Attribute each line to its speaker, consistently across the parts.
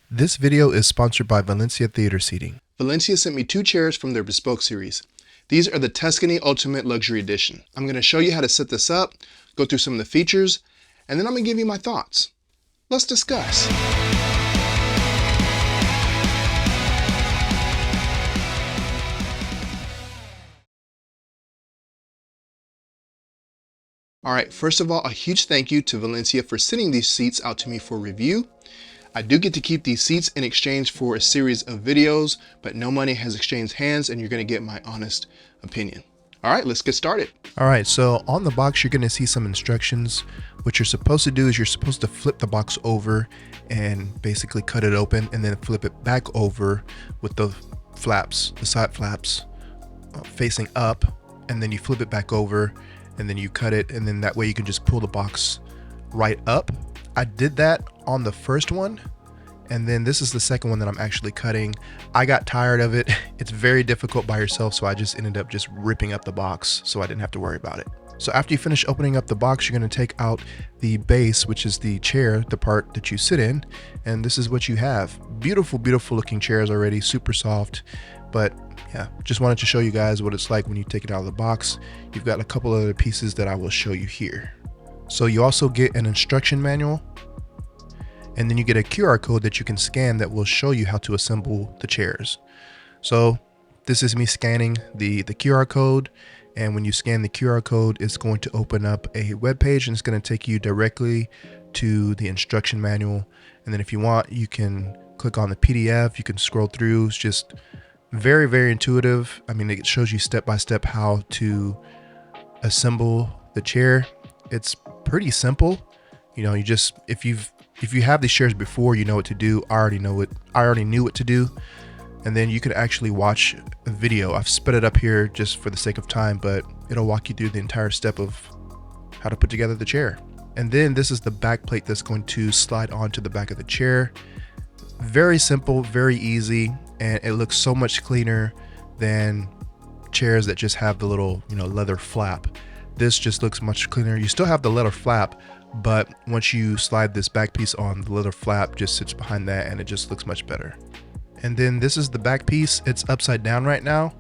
Speaker 1: This video is sponsored by Valencia Theater Seating.
Speaker 2: Valencia sent me 2 chairs from their bespoke series. These are the Tuscany Ultimate Luxury Edition. I'm going to show you how to set this up, go through some of the features, and then I'm going to give you my thoughts. Let's discuss. Alright, first of all, a huge thank you to Valencia for sending these seats out to me for review. I do get to keep these seats in exchange for a series of videos, but no money has exchanged hands and you're going to get my honest opinion. Alright, let's get started.
Speaker 1: Alright, so on the box you're going to see some instructions. What you're supposed to do is you're supposed to flip the box over and basically cut it open and then flip it back over with the flaps, the side flaps facing up, and then you flip it back over and then you cut it, and then that way you can just pull the box right up. I did that on the first one, and then this is the second one that I'm actually cutting. I got tired of it. It's very difficult by yourself, so I just ended up just ripping up the box so I didn't have to worry about it. So after you finish opening up the box, you're going to take out the base, which is the chair, the part that you sit in, and this is what you have. Beautiful, beautiful looking chairs already, super soft. But yeah, just wanted to show you guys what it's like when you take it out of the box. You've got a couple other pieces that I will show you here. So you also get an instruction manual, and then you get a QR code that you can scan that will show you how to assemble the chairs. So this is me scanning the QR code, and when you scan the QR code, it's going to open up a web page and it's going to take you directly to the instruction manual. And then if you want, you can click on the PDF, you can scroll through. It's just very, very intuitive. I mean, it shows you step by step how to assemble the chair. It's pretty simple. You know, you just, if you have these chairs before, you know what to do. I already knew what to do. And then you could actually watch a video. I've sped it up here just for the sake of time, but it'll walk you through the entire step of how to put together the chair. And then this is the back plate that's going to slide onto the back of the chair. Very simple, very easy, and it looks so much cleaner than chairs that just have the little, leather flap. This just looks much cleaner. You still have the leather flap, but once you slide this back piece on, the leather flap just sits behind that and it just looks much better. And then this is the back piece. It's upside down right now,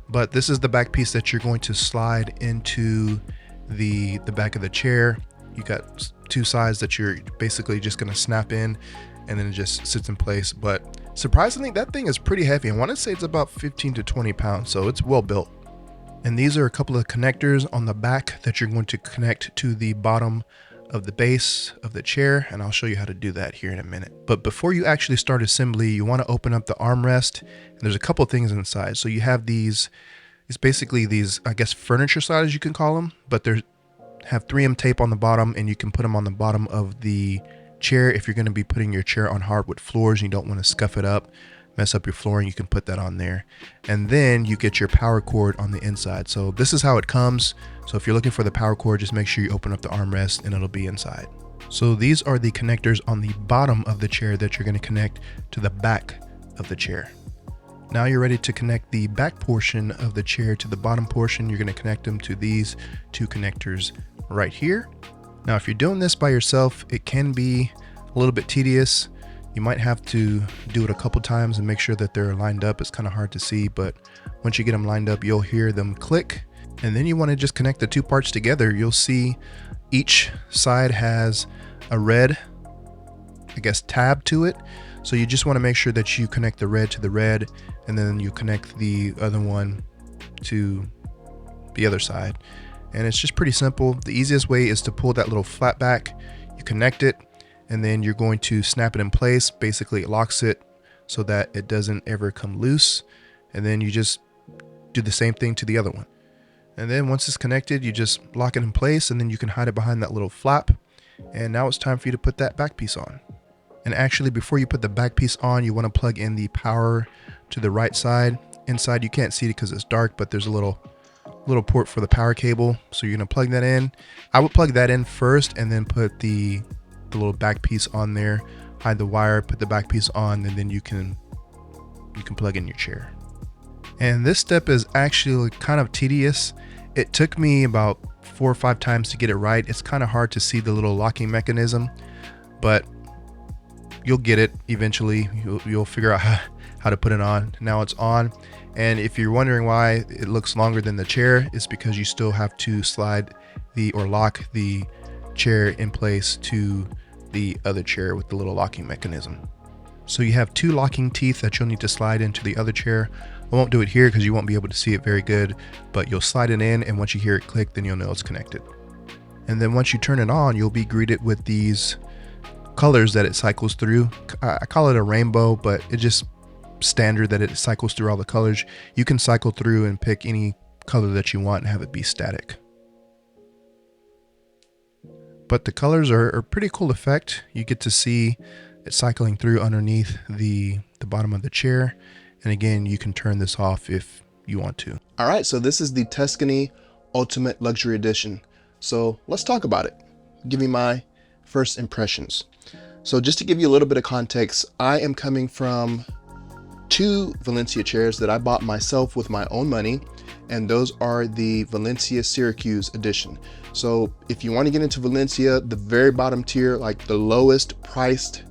Speaker 1: but this is the back piece that you're going to slide into the back of the chair. You got 2 sides that you're basically just going to snap in, and then it just sits in place. But surprisingly, that thing is pretty heavy. I want to say it's about 15 to 20 pounds, so it's well built. And these are a couple of connectors on the back that you're going to connect to the bottom of the base of the chair, and I'll show you how to do that here in a minute. But before you actually start assembly, you want to open up the armrest, and there's a couple of things inside. So you have these, it's basically these, I guess, furniture sliders you can call them, but they have 3M tape on the bottom, and you can put them on the bottom of the chair. If you're going to be putting your chair on hardwood floors and you don't want to scuff it up, mess up your flooring, you can put that on there. And then you get your power cord on the inside. So this is how it comes. So if you're looking for the power cord, just make sure you open up the armrest and it'll be inside. So these are the connectors on the bottom of the chair that you're going to connect to the back of the chair. Now you're ready to connect the back portion of the chair to the bottom portion. You're going to connect them to these 2 connectors right here. Now, if you're doing this by yourself, it can be a little bit tedious. You might have to do it a couple times and make sure that they're lined up. It's kind of hard to see, but once you get them lined up, you'll hear them click. And then you want to just connect the 2 parts together. You'll see each side has a red, I guess, tab to it. So you just want to make sure that you connect the red to the red, and then you connect the other one to the other side. And it's just pretty simple. The easiest way is to pull that little flap back, you connect it, and then you're going to snap it in place. Basically, it locks it so that it doesn't ever come loose. And then you just do the same thing to the other one. And then once it's connected, you just lock it in place, and then you can hide it behind that little flap. And now it's time for you to put that back piece on. And actually, before you put the back piece on, you want to plug in the power to the right side. Inside, you can't see it because it's dark, but there's a little port for the power cable. So you're going to plug that in. I would plug that in first and then put the little back piece on there, hide the wire, put the back piece on, and then you can plug in your chair. And this step is actually kind of tedious. It took me about 4 or 5 times to get it right. It's kind of hard to see the little locking mechanism, but you'll get it eventually. You'll figure out how to put it on. Now it's on. And if you're wondering why it looks longer than the chair, it's because you still have to slide or lock the chair in place to the other chair with the little locking mechanism. So you have 2 locking teeth that you'll need to slide into the other chair. I won't do it here because you won't be able to see it very good, but you'll slide it in, and once you hear it click, then you'll know it's connected. And then once you turn it on, you'll be greeted with these colors that it cycles through. I call it a rainbow, but it's just standard that it cycles through all the colors. You can cycle through and pick any color that you want and have it be static. But the colors are a pretty cool effect. You get to see it cycling through underneath the bottom of the chair. And again, you can turn this off if you want to.
Speaker 2: All right, so this is the Tuscany Ultimate Luxury Edition. So let's talk about it. Give me my first impressions. So just to give you a little bit of context, I am coming from 2 Valencia chairs that I bought myself with my own money, and those are the Valencia Syracuse Edition. So if you want to get into Valencia, the very bottom tier, like the lowest priced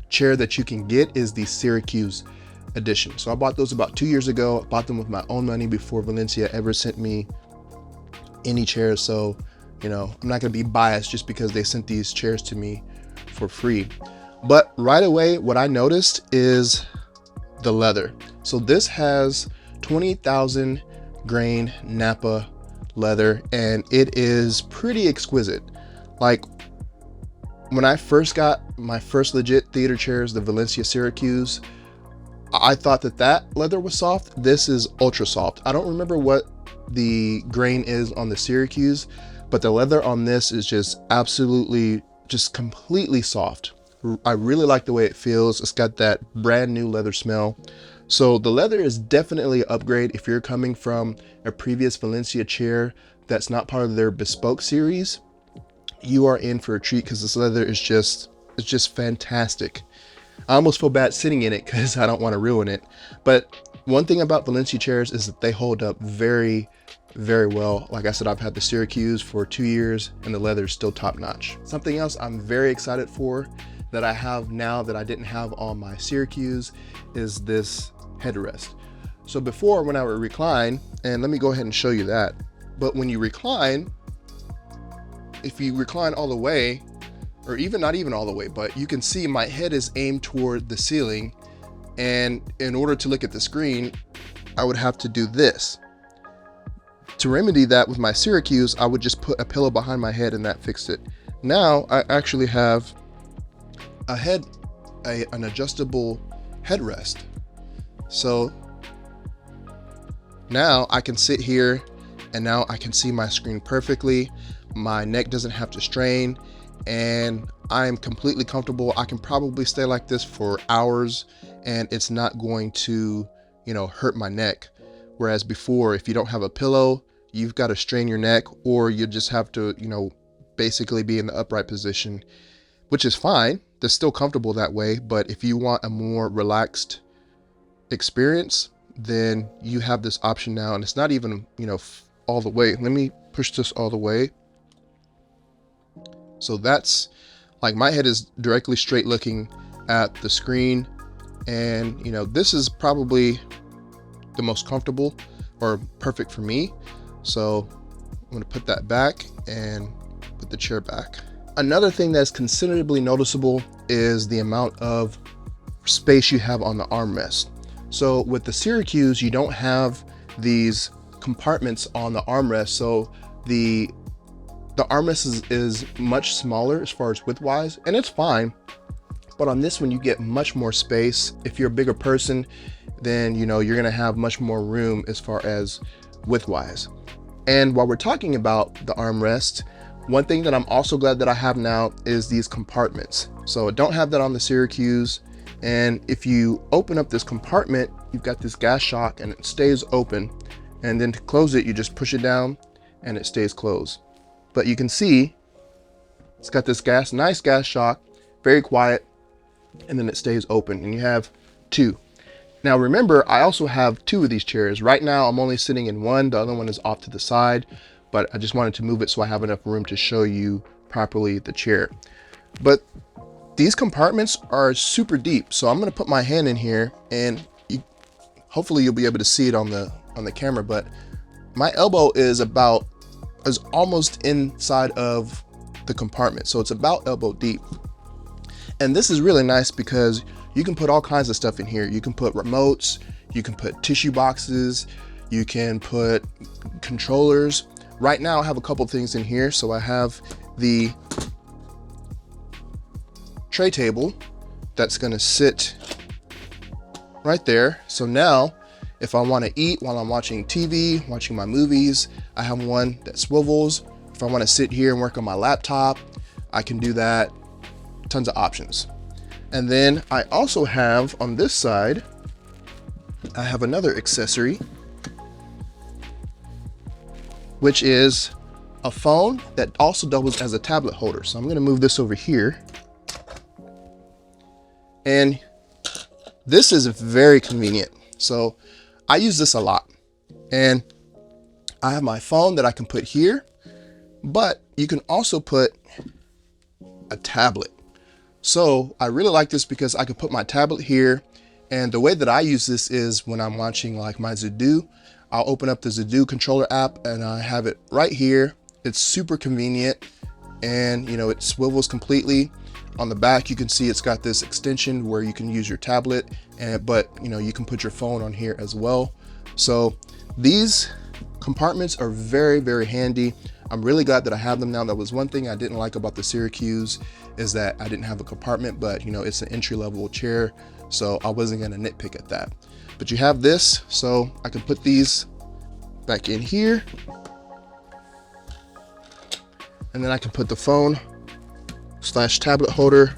Speaker 2: chair that you can get, is the Syracuse Edition. So I bought those about 2 years ago. I bought them with my own money before Valencia ever sent me any chairs. So, you know, I'm not going to be biased just because they sent these chairs to me for free. But right away, what I noticed is the leather. So this has 20,000 grain Napa leather, and it is pretty exquisite. Like, when I first got my first legit theater chairs, the Valencia Syracuse, I thought that leather was soft. This is ultra soft. I don't remember what the grain is on the Syracuse, but the leather on this is just absolutely, just completely soft. I really like the way it feels. It's got that brand new leather smell. So the leather is definitely an upgrade. If you're coming from a previous Valencia chair that's not part of their bespoke series, you are in for a treat, because this leather is just, it's just fantastic. I almost feel bad sitting in it because I don't want to ruin it. But one thing about Valencia chairs is that they hold up very, very well. Like I said, I've had the Syracuse for 2 years and the leather is still top notch. Something else I'm very excited for that I have now that I didn't have on my Syracuse is this headrest. So before, when I would recline, and let me go ahead and show you that, but when you recline, if you recline all the way, or even not even all the way, but you can see my head is aimed toward the ceiling, and in order to look at the screen, I would have to do this. To remedy that with my Syracuse, I would just put a pillow behind my head and that fixed it. Now I actually have an adjustable headrest. So now I can sit here and now I can see my screen perfectly. My neck doesn't have to strain, and I'm completely comfortable. I can probably stay like this for hours and it's not going to, you know, hurt my neck. Whereas before, if you don't have a pillow, you've got to strain your neck, or you just have to, you know, basically be in the upright position, which is fine. They're still comfortable that way. But if you want a more relaxed experience, then you have this option now, and it's not even, you know, all the way. Let me push this all the way. So that's like, my head is directly straight looking at the screen, and you know, this is probably the most comfortable or perfect for me. So I'm going to put that back and put the chair back. Another thing that's considerably noticeable is the amount of space you have on the armrest. So with the Syracuse, you don't have these compartments on the armrest, so the armrest is much smaller as far as width-wise, and it's fine. But on this one, you get much more space. If you're a bigger person, then you know you're gonna have much more room as far as width-wise. And while we're talking about the armrest, one thing that I'm also glad that I have now is these compartments. So I don't have that on the Syracuse. And if you open up this compartment, you've got this gas shock and it stays open. And then to close it, you just push it down and it stays closed. But you can see it's got this nice gas shock, very quiet, and then it stays open, and you have two. Now remember, I also have two of these chairs. Right now I'm only sitting in one, the other one is off to the side, but I just wanted to move it so I have enough room to show you properly the chair. But these compartments are super deep. So I'm gonna put my hand in here, and hopefully you'll be able to see it on the camera, but my elbow is almost inside of the compartment. So it's about elbow deep. And this is really nice because you can put all kinds of stuff in here. You can put remotes, you can put tissue boxes, you can put controllers. Right now I have a couple things in here. So I have the tray table that's gonna sit right there. So now if I wanna eat while I'm watching TV, watching my movies, I have one that swivels. If I wanna sit here and work on my laptop, I can do that. Tons of options. And then I also have on this side, I have another accessory, which is a phone that also doubles as a tablet holder. So I'm gonna move this over here. And this is very convenient. So I use this a lot. And I have my phone that I can put here, but you can also put a tablet. So I really like this because I could put my tablet here. And the way that I use this is when I'm watching like my Zudu, I'll open up the Zudu controller app and I have it right here. It's super convenient, and you know, it swivels completely. On the back, you can see it's got this extension where you can use your tablet, but you know, you can put your phone on here as well. So these compartments are very, very handy. I'm really glad that I have them now. That was one thing I didn't like about the Syracuse, is that I didn't have a compartment, but you know, it's an entry-level chair, so I wasn't gonna nitpick at that. But you have this, so I can put these back in here, and then I can put the phone / tablet holder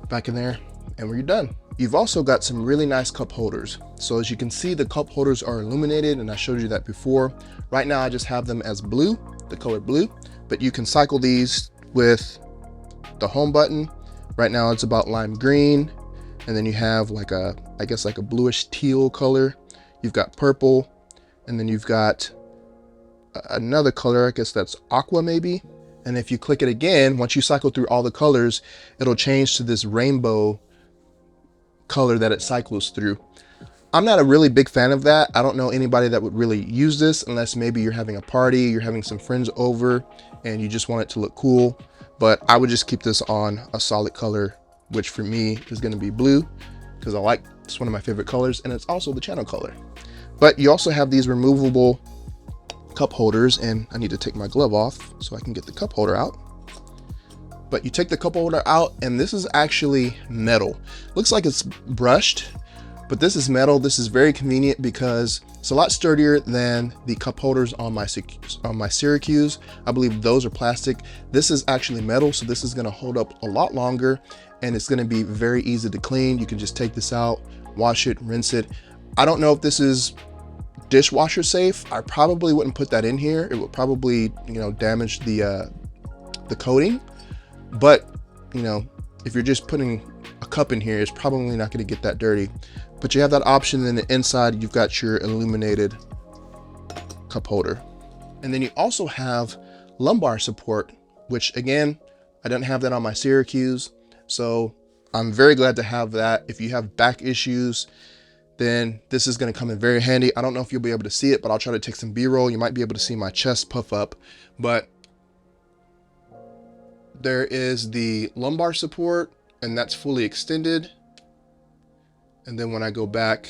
Speaker 2: back in there, and we're done. You've also got some really nice cup holders. So as you can see, the cup holders are illuminated, and I showed you that before. Right now I just have them as blue, the color blue, but you can cycle these with the home button. Right now it's about lime green, and then you have like a, I guess like a bluish teal color. You've got purple, and then you've got another color, I guess that's aqua maybe. And if you click it again, once you cycle through all the colors, it'll change to this rainbow color that it cycles through. I'm not a really big fan of that. I don't know anybody that would really use this unless maybe you're having a party, you're having some friends over, and you just want it to look cool. But I would just keep this on a solid color, which for me is going to be blue, because it's one of my favorite colors, and it's also the channel color. But you also have these removable cup holders, and I need to take my glove off so I can get the cup holder out. But you take the cup holder out, and this is actually metal. Looks like it's brushed, but this is metal. This is very convenient because it's a lot sturdier than the cup holders on my Syracuse. I believe those are plastic. This is actually metal, so this is going to hold up a lot longer, and it's going to be very easy to clean. You can just take this out, wash it, rinse it. I don't know if this is dishwasher safe. I probably wouldn't put that in here. It would probably, you know, damage the coating. But you know, if you're just putting a cup in here, it's probably not going to get that dirty. But you have that option. In the inside, you've got your illuminated cup holder, and then you also have lumbar support, which again, I don't have that on my Syracuse, so I'm very glad to have that. If you have back issues, then this is going to come in very handy. I don't know if you'll be able to see it, but I'll try to take some B-roll. You might be able to see my chest puff up, but there is the lumbar support, and that's fully extended. And then when I go back,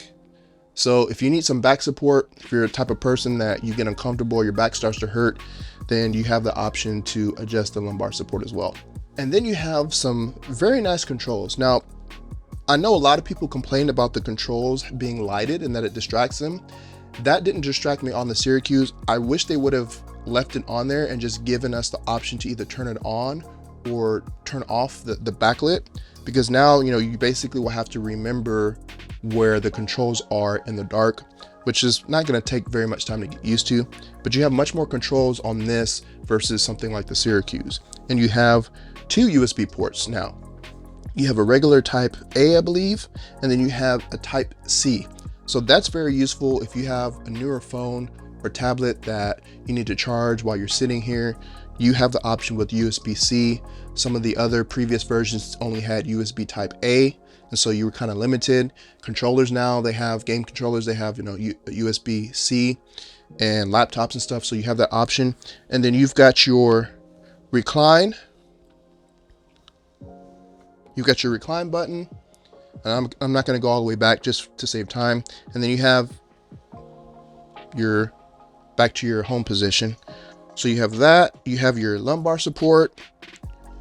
Speaker 2: so if you need some back support, if you're a type of person that you get uncomfortable, your back starts to hurt, then you have the option to adjust the lumbar support as well. And then you have some very nice controls. Now, I know a lot of people complained about the controls being lighted and that it distracts them. That didn't distract me on the Syracuse. I wish they would have left it on there and just given us the option to either turn it on or turn off the backlit, because now, you know, you basically will have to remember where the controls are in the dark, which is not going to take very much time to get used to. But you have much more controls on this versus something like the Syracuse. And you have 2 USB ports now. You have a regular type A, I believe, and then you have a type C. So that's very useful if you have a newer phone or tablet that you need to charge while you're sitting here. you have the option with USB-C. Some of the other previous versions only had USB type A, and so you were kind of limited. Controllers now, they have game controllers, they have, you know, USB-C and laptops and stuff, so you have that option. And then you've got your recline. You've got your recline button, and I'm not going to go all the way back just to save time. And then you have your back to your home position. So you have that, you have your lumbar support,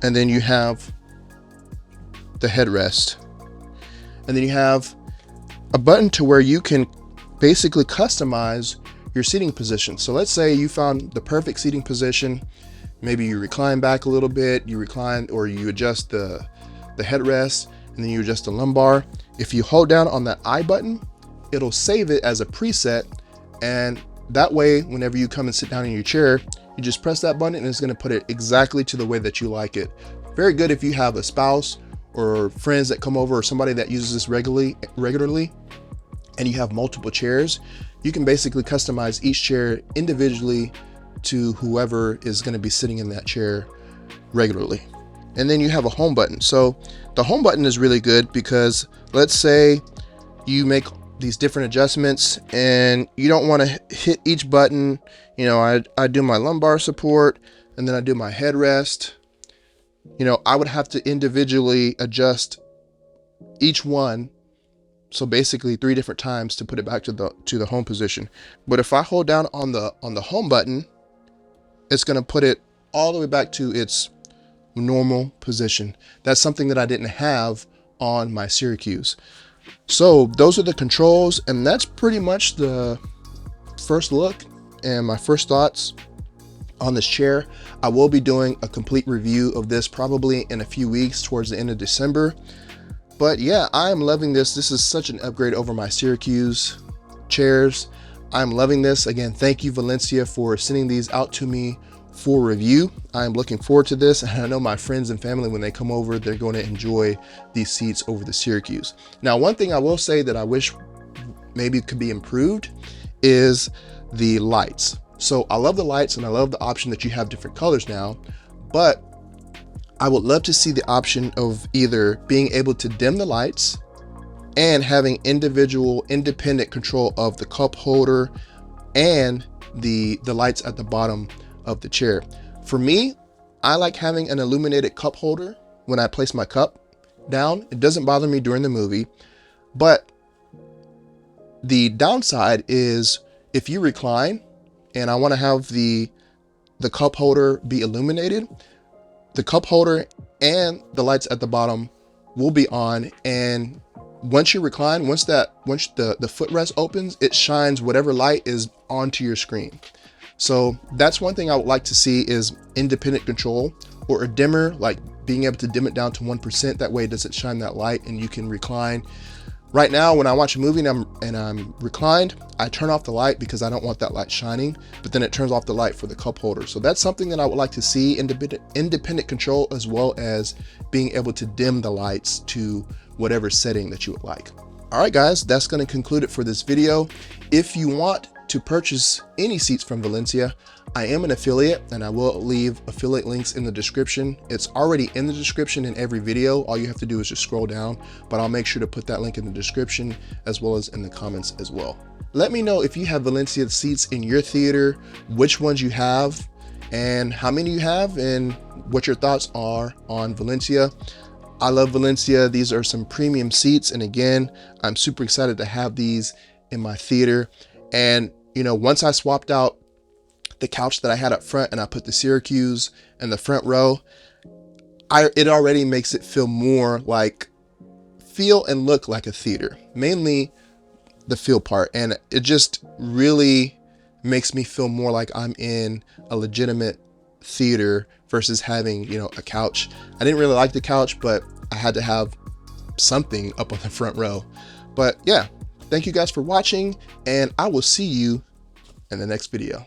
Speaker 2: and then you have the headrest. And then you have a button to where you can basically customize your seating position. So let's say you found the perfect seating position. Maybe you recline back a little bit, you recline, or you adjust the headrest, and then you adjust the lumbar. If you hold down on that I button, it'll save it as a preset, and that way, whenever you come and sit down in your chair, you just press that button and it's going to put it exactly to the way that you like it. Very good if you have a spouse or friends that come over, or somebody that uses this regularly, and you have multiple chairs. You can basically customize each chair individually to whoever is going to be sitting in that chair regularly. And then you have a home button. So the home button is really good because let's say you make these different adjustments and you don't want to hit each button. You know, I do my lumbar support and then I do my headrest. You know, I would have to individually adjust each one. So basically 3 different times to put it back to the home position. But if I hold down on the home button, it's going to put it all the way back to its normal position. That's something that I didn't have on my Syracuse. So those are the controls, and that's pretty much the first look and my first thoughts on this chair. I will be doing a complete review of this probably in a few weeks towards the end of December. But yeah, I'm loving this. This is such an upgrade over my Syracuse chairs. I'm loving this. Again, thank you, Valencia, for sending these out to me for review. I'm looking forward to this, and I know my friends and family, when they come over, they're going to enjoy these seats over the Syracuse. Now, one thing I will say that I wish maybe could be improved is the lights. So I love the lights, and I love the option that you have different colors now, but I would love to see the option of either being able to dim the lights and having individual independent control of the cup holder and the lights at the bottom of the chair. For me, I like having an illuminated cup holder when I place my cup down. It doesn't bother me during the movie, but the downside is if you recline and I want to have the cup holder be illuminated, the cup holder and the lights at the bottom will be on, and once you recline, once the footrest opens, it shines whatever light is onto your screen. So that's one thing I would like to see, is independent control, or a dimmer, like being able to dim it down to 1%. That way it doesn't shine that light and you can recline. Right now, when I watch a movie and I'm reclined, I turn off the light because I don't want that light shining, but then it turns off the light for the cup holder. So that's something that I would like to see, independent control, as well as being able to dim the lights to whatever setting that you would like. All right, guys, that's going to conclude it for this video. If you want to purchase any seats from Valencia, I am an affiliate, and I will leave affiliate links in the description. It's already in the description in every video. All you have to do is just scroll down, but I'll make sure to put that link in the description as well as in the comments as well. Let me know if you have Valencia seats in your theater, which ones you have, and how many you have, and what your thoughts are on Valencia. I love Valencia. These are some premium seats, and again, I'm super excited to have these in my theater. And you know, once I swapped out the couch that I had up front and I put the Syracuse in the front row, it already makes it feel and look like a theater, mainly the feel part. And it just really makes me feel more like I'm in a legitimate theater versus having, you know, a couch. I didn't really like the couch, but I had to have something up on the front row. But yeah, thank you guys for watching, and I will see you in the next video.